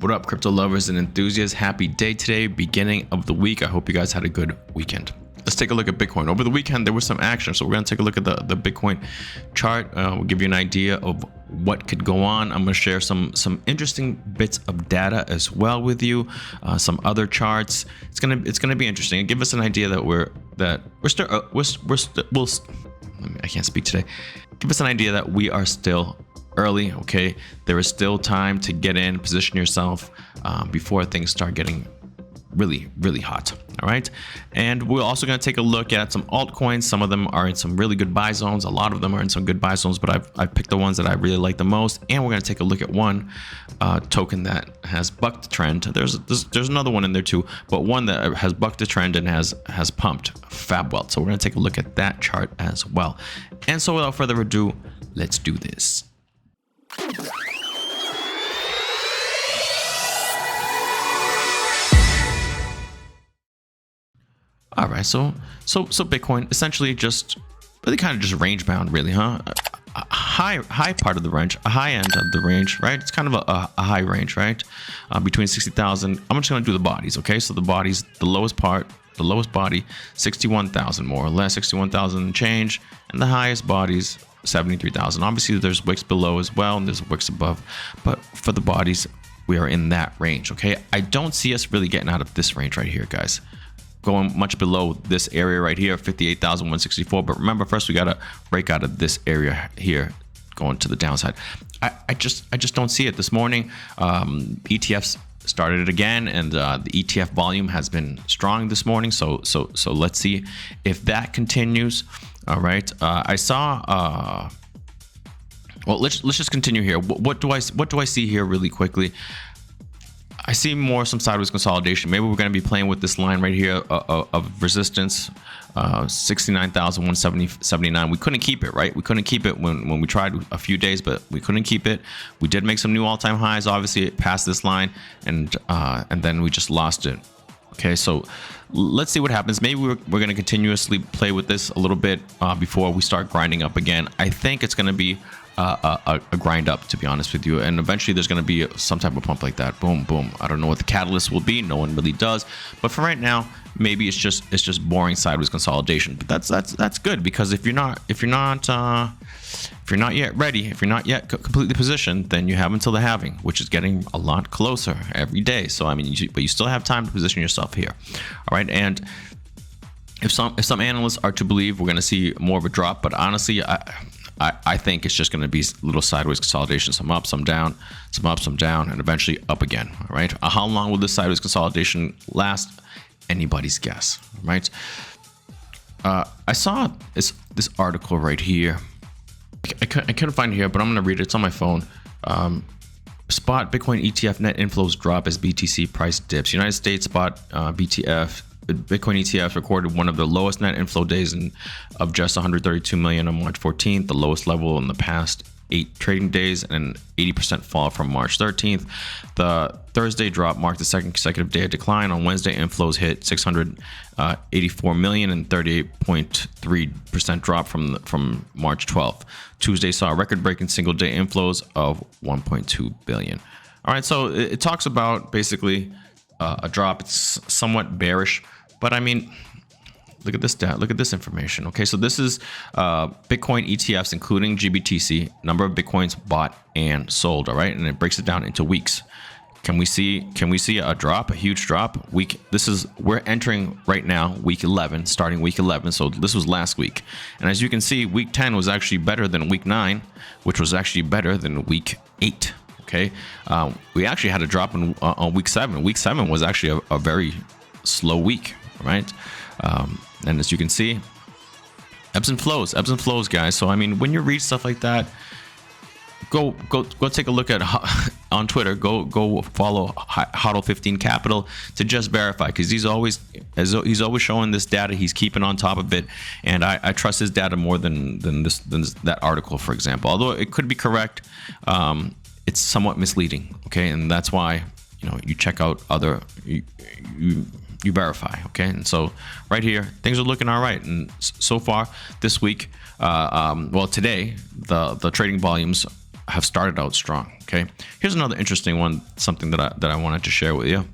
What up, crypto lovers and enthusiasts? Happy day today, beginning of the week. I hope you guys had a good weekend. Let's take a look at Bitcoin. Over the weekend, there was some action. So we're going to take a look at the Bitcoin chart. We'll give you an idea of what could go on. I'm going to share some interesting bits of data as well with you. Some other charts. It's gonna be interesting. Give us an idea that we're still I can't speak today. Give us an idea that we are still early. Okay, there is still time to get in, position yourself before things start getting really hot. All right, and we're also going to take a look at some altcoins. Some of them are in some really good buy zones. A lot of them are in some good buy zones, but I've picked the ones that I really like the most. And we're going to take a look at one token that has bucked the trend. There's another one in there too, but one that has bucked the trend and has pumped fab wealth. So we're going to take a look at that chart as well. And so without further ado, let's do this. All right, so Bitcoin essentially just really kind of just range bound, really, huh? A high part of the range, a high end of the range, right? It's kind of a high range, right? Between 60,000. I'm just gonna do the bodies, okay? So the bodies, the lowest body, 61,000 more or less, 61,000 and change, and the highest bodies, 73,000. Obviously, there's wicks below as well, and there's wicks above, but for the bodies, we are in that range, okay? I don't see us really getting out of this range right here, guys. Going much below this area right here, 58,164. But remember, first we gotta break out of this area here, going to the downside. I just don't see it. This morning, ETFs started it again, and the ETF volume has been strong this morning. So let's see if that continues. All right. I saw. Well, let's just continue here. What do I see here really quickly? I see some sideways consolidation. Maybe we're going to be playing with this line right here of resistance, 69,179. We couldn't keep it, right? We couldn't keep it when we tried a few days, but we couldn't keep it. We did make some new all-time highs. Obviously, it passed this line, and then we just lost it. Okay, so let's see what happens. Maybe we're going to continuously play with this a little bit before we start grinding up again. I think it's going to be a grind up, to be honest with you, and eventually there's going to be some type of pump like that. Boom, boom. I don't know what the catalyst will be. No one really does. But for right now, maybe it's just boring sideways consolidation. But that's good, because if you're not yet ready, if you're not yet completely positioned, then you have until the halving, which is getting a lot closer every day. So I mean, but you still have time to position yourself here. All right, and if some analysts are to believe we're going to see more of a drop, but honestly, I think it's just going to be little sideways consolidation, some up, some down, some up, some down, and eventually up again. All right. How long will this sideways consolidation last? Anybody's guess. Right. I saw this article right here. I couldn't find it here, but I'm going to read it. It's on my phone. Spot Bitcoin ETF net inflows drop as BTC price dips. United States spot Bitcoin ETFs recorded one of the lowest net inflow days of just 132 million on March 14th, the lowest level in the past 8 trading days, and an 80% fall from March 13th. The Thursday drop marked the second consecutive day of decline. On Wednesday, inflows hit 684 million and 38.3% drop from March 12th. Tuesday saw record-breaking single-day inflows of 1.2 billion. All right, so it talks about basically a drop. It's somewhat bearish, but I mean, look at this data. Look at this information. Okay, so this is Bitcoin ETFs, including GBTC, number of Bitcoins bought and sold. All right, and it breaks it down into weeks. Can we see a drop, a huge drop? We're entering right now week 11, starting week 11. So this was last week, and as you can see, week 10 was actually better than week 9, which was actually better than week 8. Okay, we actually had a drop on week 7. Week 7 was actually a very slow week, right? And as you can see, ebbs and flows, guys. So I mean, when you read stuff like that, go take a look at on Twitter. Go follow HODL15 Capital to just verify, because he's always showing this data. He's keeping on top of it, and I trust his data more than that article, for example. Although it could be correct, it's somewhat misleading. Okay, and that's why you check out other you verify. Okay, and so right here things are looking all right, and so far this week, well, today the trading volumes have started out strong. Okay, here's another interesting one, something that I wanted to share with you.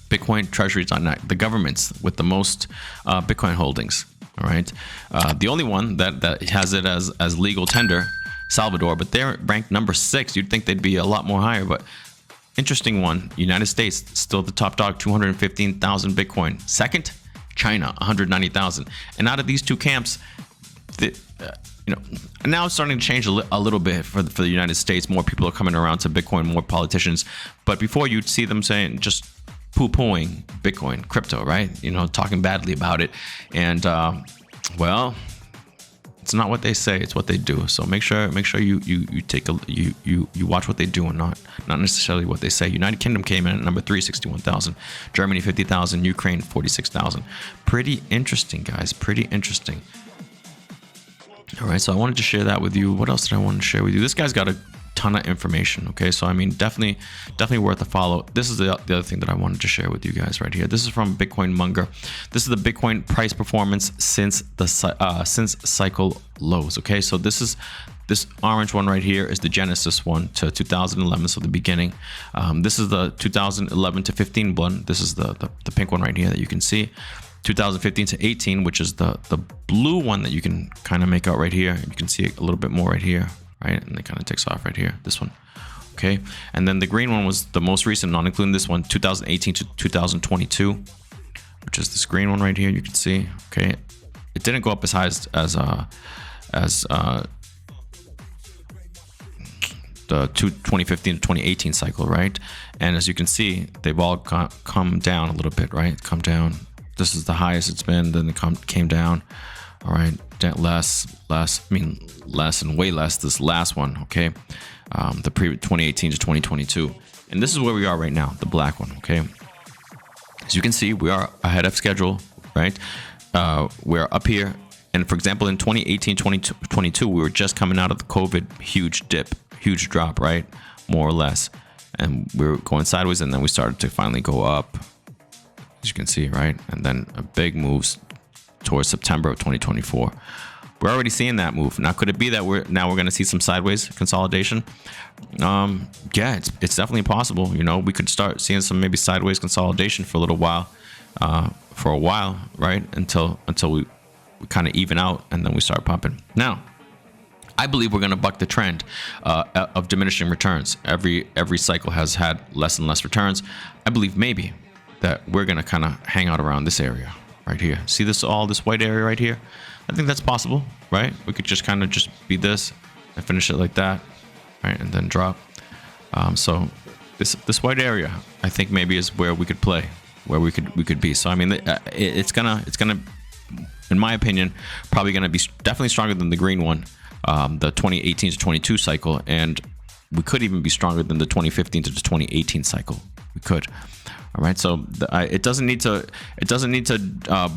Bitcoin treasuries.net, the governments with the most Bitcoin holdings. All right, the only one that has it as legal tender, Salvador, but they're ranked number 6. You'd think they'd be a lot more higher, but interesting one. United States still the top dog, 215,000 Bitcoin. Second, China, 190,000. And out of these two camps, now it's starting to change a little bit for the United States. More people are coming around to Bitcoin, more politicians. But before, you'd see them saying just poo-pooing Bitcoin, crypto, right? Talking badly about it. And well, it's not what they say, it's what they do. So make sure you take you watch what they do and not necessarily what they say. United Kingdom came in at number 3, 61,000. Germany 50,000. Ukraine 46,000. Pretty interesting, guys. Pretty interesting. All right, so I wanted to share that with you. What else did I want to share with you? This guy's got a ton of information. Okay, so I mean, definitely worth a follow. This is the other thing that I wanted to share with you guys right here. This is from Bitcoin Munger. This is the Bitcoin price performance since cycle lows. Okay, so this orange one right here is the Genesis one to 2011, so the beginning. This is the 2011 to 15 one. This is the pink one right here that you can see. 2015 to 18, which is the blue one that you can kind of make out right here. You can see it a little bit more right here, right? And it kind of takes off right here, this one. Okay, and then the green one was the most recent, not including this one, 2018 to 2022, which is this green one right here. You can see, okay, it didn't go up as high as the 2015 to 2018 cycle, right? And as you can see, they've all come down a little bit, right? Come down. This is the highest it's been, then it came down. All right, less and way less this last one, okay? The 2018 to 2022. And this is where we are right now, the black one, okay? As you can see, we are ahead of schedule, right? We're up here. And for example, in 2018, 2022, we were just coming out of the COVID huge dip, huge drop, right? More or less. And we were going sideways, and then we started to finally go up, as you can see, right? And then a big moves towards September of 2024. We're already seeing that move. Now, could it be that we're going to see some sideways consolidation? Yeah, it's definitely possible. We could start seeing some maybe sideways consolidation for a little while, right? Until we kind of even out, and then we start pumping. Now, I believe we're going to buck the trend of diminishing returns. Every cycle has had less and less returns. I believe maybe that we're going to kind of hang out around this area right here. See this white area right here? I think that's possible, right? We could just kind of just be this and finish it like that, right? And then drop. So this white area, I think maybe is where we could play, where we could be. So I mean, it's gonna, in my opinion, probably gonna be definitely stronger than the green one, the 2018 to 22 cycle, and we could even be stronger than the 2015 to the 2018 cycle. We could. All right, so it doesn't need to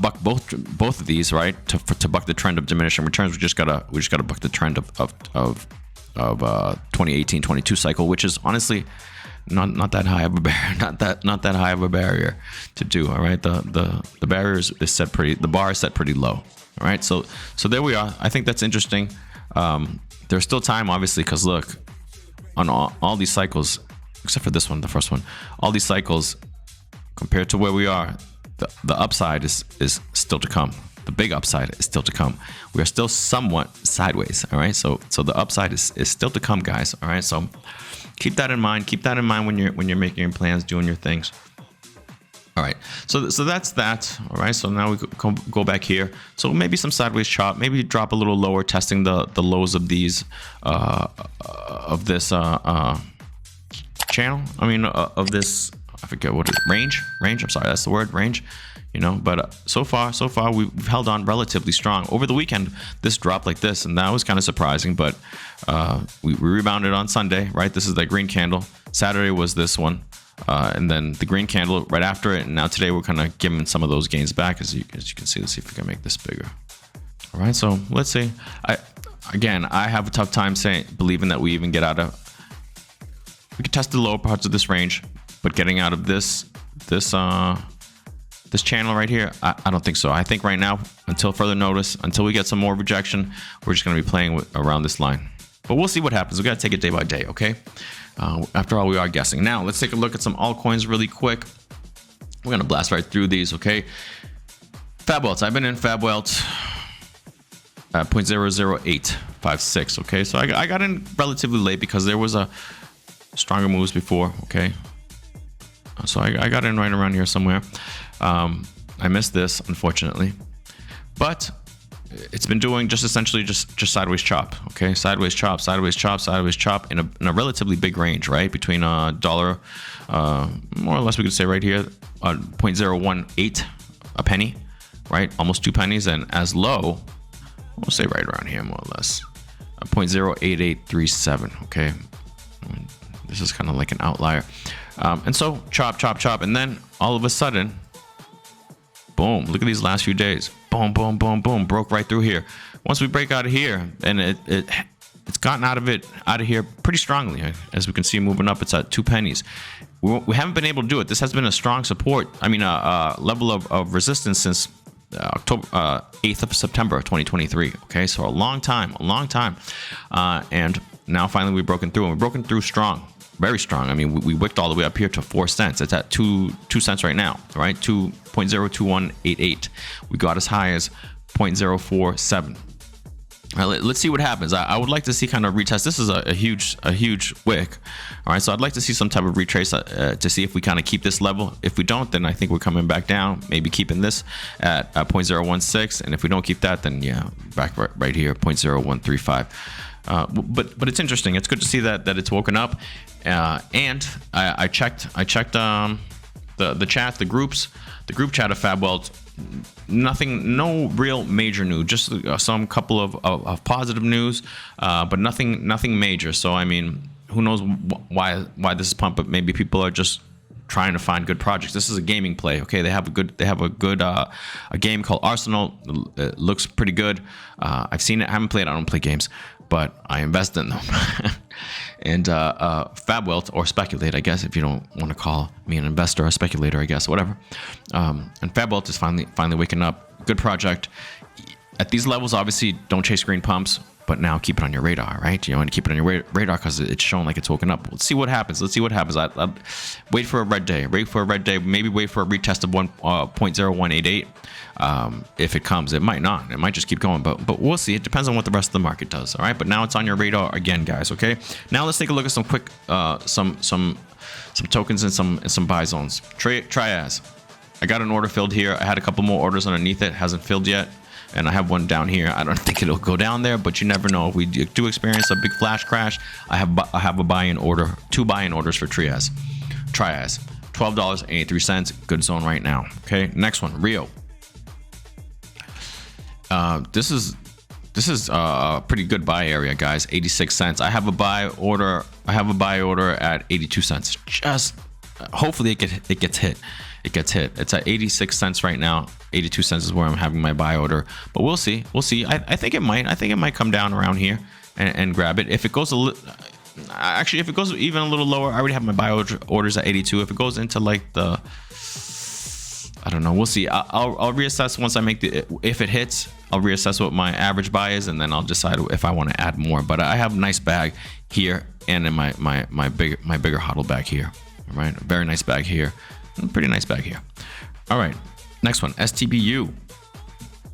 buck both of these, right? To buck the trend of diminishing returns, we just gotta buck the trend of 2018-22 cycle, which is honestly not that high of a barrier, not that high of a barrier to do. All right, the barrier is set pretty, the bar is set pretty low. All right, so there we are. I think that's interesting. There's still time, obviously, because look, on all these cycles, except for this one, the first one, all these cycles, compared to where we are, the upside is still to come. The big upside is still to come. We are still somewhat sideways. All right, so the upside is still to come, guys. All right, so keep that in mind. Keep that in mind when you're making your plans, doing your things. All right, so that's that. All right, so now we go back here. So maybe some sideways chop, maybe drop a little lower, testing the lows of these of this channel. I mean, of this. I forget what it is. Range. I'm sorry, that's the word, range. But so far we've held on relatively strong. Over the weekend, this dropped like this, and that was kind of surprising. But we rebounded on Sunday, right? This is the green candle. Saturday was this one, and then the green candle right after it. And now today we're kind of giving some of those gains back, as you can see. Let's see if we can make this bigger. All right, so let's see. I have a tough time believing that we even get out of. We could test the lower parts of this range. But getting out of this channel right here, I don't think so. I think right now, until further notice, until we get some more rejection, we're just going to be playing around this line. But we'll see what happens. We got to take it day by day, okay? After all, we are guessing. Now, let's take a look at some altcoins really quick. We're going to blast right through these, okay? Fab Welts. I've been in Fab Welts at 0.00856, okay? So I got in relatively late because there was a stronger moves before, okay? So I got in right around here somewhere. I missed this, unfortunately. But it's been doing just essentially just sideways chop, okay? Sideways chop, sideways chop, sideways chop in a relatively big range, right? Between a dollar, more or less we could say right here, 0.018 a penny, right? Almost 2 pennies, and as low, we'll say right around here more or less, 0.08837, okay? This is kind of like an outlier. And so chop, chop, chop, and then all of a sudden, boom, look at these last few days. Boom, boom, boom, boom, broke right through here. Once we break out of here, and it's gotten out of here pretty strongly. As we can see, moving up, it's at 2 pennies. We haven't been able to do it. This has been a strong support. I mean, level of resistance since October 8th of September 2023. Okay, so a long time, and now finally we've broken through, and we've broken through strong. Very strong. I mean, we wicked all the way up here to 4 cents. It's at 2 cents right now, right? 2.02188. We got as high as 0.047. All right, let's see what happens. I would like to see kind of retest. This is a huge wick. All right, so I'd like to see some type of retrace to see if we kind of keep this level. If we don't, then I think we're coming back down. Maybe keeping this at 0.016, and if we don't keep that, then yeah, back right here, 0.0135. But it's interesting. It's good to see that it's woken up. And I checked the chat, the group chat of Fab Welts. Nothing, no real major news, just some couple of positive news, but nothing major. So I mean, who knows why this is pumped? But maybe people are just trying to find good projects. This is a gaming play. Okay, they have a good a game called Arsenal. It looks pretty good. I've seen it. I haven't played it. I don't play games, but I invest in them. And Fab Welt, or speculate, I guess, if you don't want to call me an investor or a speculator, I guess, whatever. And Fab Welt is finally waking up. Good project. At these levels, obviously, don't chase green pumps, but now keep it on your radar, right? You want to keep it on your radar because it's showing like it's woken up. Let's see what happens. I'd wait for a red day. Maybe wait for a retest of 0.0188. If it comes, it might not. It might just keep going, but we'll see. It depends on what the rest of the market does. All right, but now it's on your radar again, guys. Okay. Now let's take a look at some quick some tokens and some buy zones. Trias. I got an order filled here. I had a couple more orders underneath it. Hasn't filled yet. And I have one down here. I don't think it'll go down there, but you never know. If we do experience a big flash crash, I have a buy-in order, 2 buy-in orders for Trias. $12.83, good zone right now. Okay, next one, Rio. This is a pretty good buy area, guys. 86 cents. I have a buy order at 82 cents. Just hopefully it gets hit. It's at 86 cents right now. 82 cents is where I'm having my buy order, but we'll see. I think it might come down around here and grab it. If it goes if it goes even a little lower, I already have my buy orders at 82. If it goes into like I don't know, we'll see. I'll reassess once I make if it hits. I'll reassess what my average buy is, and then I'll decide if I want to add more. But I have a nice bag here, and in my bigger hodl bag here. All right, a very nice bag here. Pretty nice bag here. All right, next one, STBU.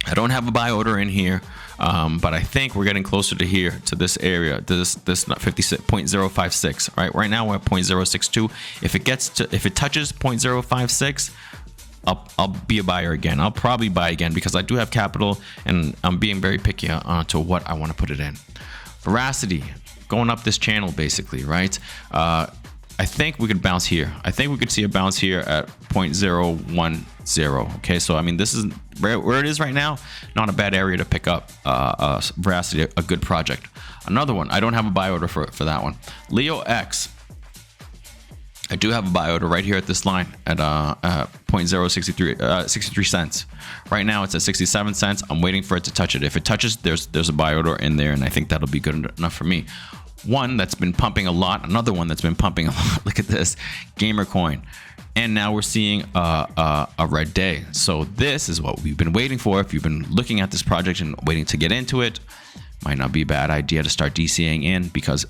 I don't have a buy order in here, but I think we're getting closer to here, to this area, this 0.056. Right now we're at 0.062. If it touches 0.056, I'll be a buyer again. I'll probably buy again because I do have capital, and I'm being very picky to what I want to put it in. Veracity, going up this channel basically, right? I think we could bounce here. I think we could see a bounce here at 0.010. Okay, so I mean, this is where it is right now. Not a bad area to pick up. Veracity, a good project. Another one, I don't have a buy order for that one. Leo X. I do have a buy order right here at this line at 63 cents. Right now it's at 67 cents. I'm waiting for it to touch it. If it touches, there's a buy order in there, and I think that'll be good enough for me. One that's been pumping a lot, another one that's been pumping a lot. Look at this, Gamercoin. And now we're seeing a red day. So this is what we've been waiting for. If you've been looking at this project and waiting to get into it, might not be a bad idea to start DCAing in, because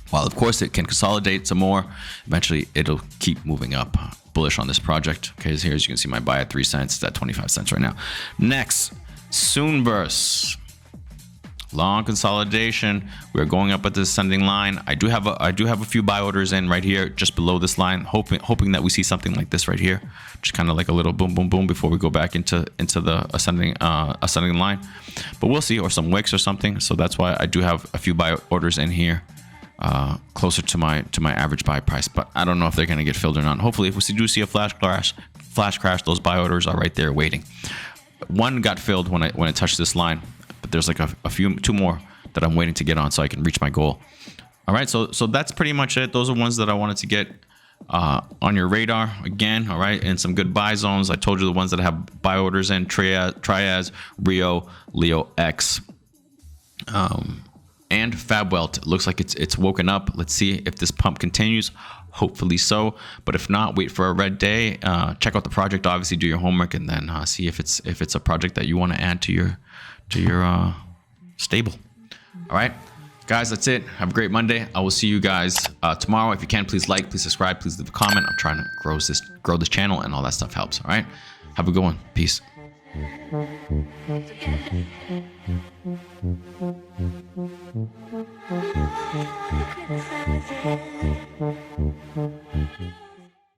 while of course it can consolidate some more, eventually it'll keep moving up. Bullish on this project. Okay, so here as you can see my buy at 3 cents. It's at 25 cents right now. Next, Soonburst. Long consolidation. We're going up at the ascending line. I do have a few buy orders in right here, just below this line, hoping that we see something like this right here, just kind of like a little boom, boom, boom before we go back into the ascending line. But we'll see, or some wicks or something. So that's why I do have a few buy orders in here, closer to my average buy price. But I don't know if they're gonna get filled or not. Hopefully, if we do see a flash crash, those buy orders are right there waiting. One got filled when it touched this line. But there's like two more that I'm waiting to get on so I can reach my goal. All right, so that's pretty much it. Those are ones that I wanted to get on your radar again. All right, and some good buy zones. I told you the ones that have buy orders in: Triaz, Rio, Leo X, and Fabwelt. It looks like it's woken up. Let's see if this pump continues. Hopefully so, but if not, wait for a red day. Check out the project. Obviously, do your homework, and then see if it's a project that you want to add to your stable. All right, guys, that's it. Have a great Monday. I will see you guys tomorrow. If you can, please like, please subscribe, please leave a comment. I'm trying to grow this channel, and all that stuff helps. All right, have a good one. Peace.